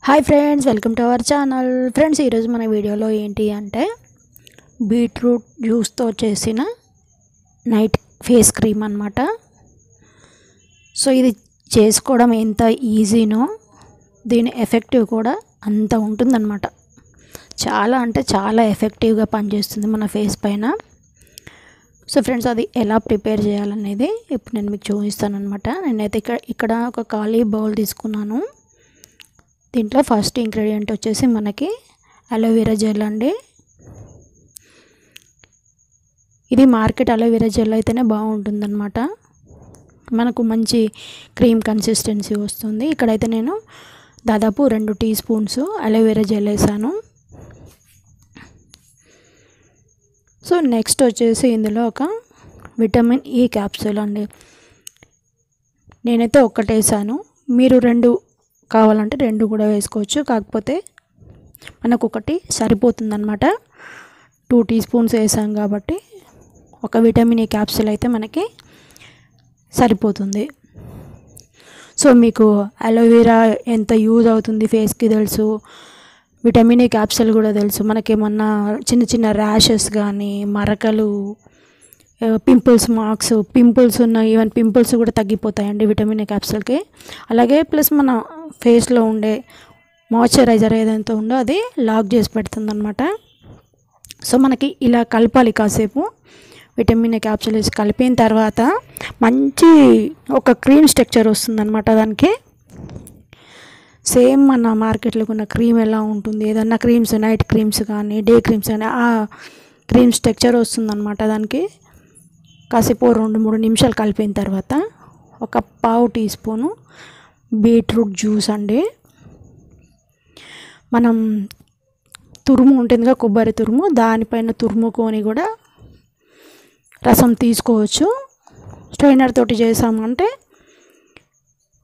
Hi friends, welcome to our channel. Friends, ఈరోజు మన వీడియోలో ఏంటి అంటే బీట్రూట్ జ్యూస్తో చేసిన నైట్ ఫేస్ క్రీమ్ అన్నమాట. సో ఇది చేసుకోవడం ఎంత ఈజీనో దీని ఎఫెక్టివ్ కూడా అంత ఉంటుందన్నమాట. చాలా అంటే చాలా ఎఫెక్టివ్గా పనిచేస్తుంది మన ఫేస్ పైన. సో ఫ్రెండ్స్, అది ఎలా ప్రిపేర్ చేయాలనేది ఇప్పుడు నేను మీకు చూపిస్తాను అనమాట. నేనైతే ఇక్కడ ఒక ఖాళీ బౌల్ తీసుకున్నాను. దీంట్లో ఫస్ట్ ఇంగ్రీడియంట్ వచ్చేసి మనకి అలోవెరా జెల్ అండి. ఇది మార్కెట్ అలోవెరా జెల్ అయితేనే బాగుంటుందన్నమాట. మనకు మంచి క్రీమ్ కన్సిస్టెన్సీ వస్తుంది. ఇక్కడైతే నేను దాదాపు 2 టీ స్పూన్స్ అలోవెరా జెల్ వేసాను. సో నెక్స్ట్ వచ్చేసి ఇందులో ఒక విటమిన్ ఈ క్యాప్సూల్ అండి. నేనైతే ఒక్కటి వేసాను. మీరు 2 కావాలంటే 2 కూడా వేసుకోవచ్చు. కాకపోతే మనకు ఒకటి సరిపోతుందన్నమాట. 2 టీ స్పూన్స్ వేసాం కాబట్టి ఒక విటమిన్ ఈ క్యాప్సూల్ అయితే మనకి సరిపోతుంది. సో మీకు అలోవెరా ఎంత యూజ్ అవుతుంది ఫేస్కి తెలుసు, విటమిన్ ఈ క్యాప్సూల్ కూడా తెలుసు. మనకేమన్నా చిన్న చిన్న ర్యాషెస్ కానీ, మరకలు, పింపుల్స్, మార్క్స్, పింపుల్స్ ఉన్న ఈవెన్ పింపుల్స్ కూడా తగ్గిపోతాయండి విటమిన్ ఏ క్యాప్సూల్కి. అలాగే ప్లస్ మన ఫేస్లో ఉండే మాయిశ్చరైజర్ ఏదైతే ఉందో అది లాక్ చేసి పెడుతుంది అనమాట. సో మనకి ఇలా కలపాలి కాసేపు. విటమిన్ ఏ క్యాప్సూల్ వేసి కలిపిన తర్వాత మంచి ఒక క్రీమ్ స్ట్రక్చర్ వస్తుందన్నమాట. దానికి సేమ్ మన మార్కెట్లో ఉన్న క్రీమ్ ఎలా ఉంటుంది, ఏదన్నా క్రీమ్స్, నైట్ క్రీమ్స్ కానీ డే క్రీమ్స్ కానీ ఆ క్రీమ్ స్ట్రక్చర్ వస్తుందన్నమాట. దానికి కాసేపు 2-3 నిమిషాలు కలిపిన తర్వాత ఒక పావు టీ స్పూను బీట్రూట్ జ్యూస్ అండి. మనం తురుము ఉంటుందిగా, కొబ్బరి తురుము, దానిపైన తురుముకొని కూడా రసం తీసుకోవచ్చు. స్ట్రైనర్ తోటి చేసామంటే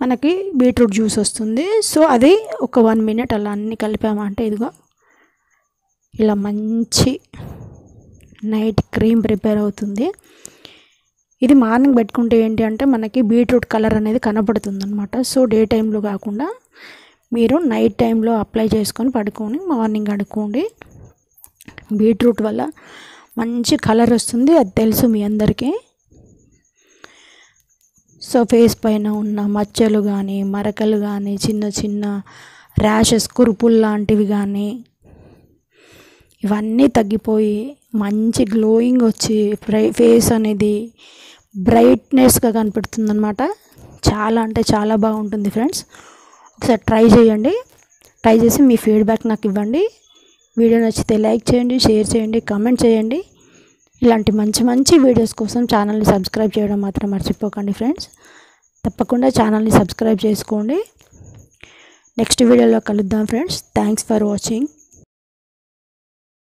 మనకి బీట్రూట్ జ్యూస్ వస్తుంది. సో అది ఒక 1 మినిట్ అలా అన్నీ కలిపామంటే ఇదిగో ఇలా మంచి నైట్ క్రీమ్ ప్రిపేర్ అవుతుంది. ఇది మార్నింగ్ పెట్టుకుంటే ఏంటి అంటే మనకి బీట్రూట్ కలర్ అనేది కనపడుతుంది అనమాట. సో డే టైంలో కాకుండా మీరు నైట్ టైంలో అప్లై చేసుకొని పడుకొని మార్నింగ్ కడుక్కోండి. బీట్రూట్ వల్ల మంచి కలర్ వస్తుంది, అది తెలుసు మీ అందరికీ. సో ఫేస్ పైన ఉన్న మచ్చలు కానీ, మరకలు కానీ, చిన్న చిన్న ర్యాషెస్, కురుపులు లాంటివి కానీ ఇవన్నీ తగ్గిపోయి మంచి గ్లోయింగ్ వచ్చి ఫేస్ అనేది బ్రైట్నెస్గా కనపడుతుంది అనమాట. చాలా అంటే చాలా బాగుంటుంది ఫ్రెండ్స్. ఒకసారి ట్రై చేయండి. ట్రై చేసి మీ ఫీడ్బ్యాక్ నాకు ఇవ్వండి. వీడియో నచ్చితే లైక్ చేయండి, షేర్ చేయండి, కామెంట్ చేయండి. ఇలాంటి మంచి మంచి వీడియోస్ కోసం ఛానల్ని సబ్స్క్రైబ్ చేయడం మాత్రం మర్చిపోకండి ఫ్రెండ్స్. తప్పకుండా ఛానల్ని సబ్స్క్రైబ్ చేసుకోండి. నెక్స్ట్ వీడియోలో కలుద్దాం ఫ్రెండ్స్. Thanks for watching.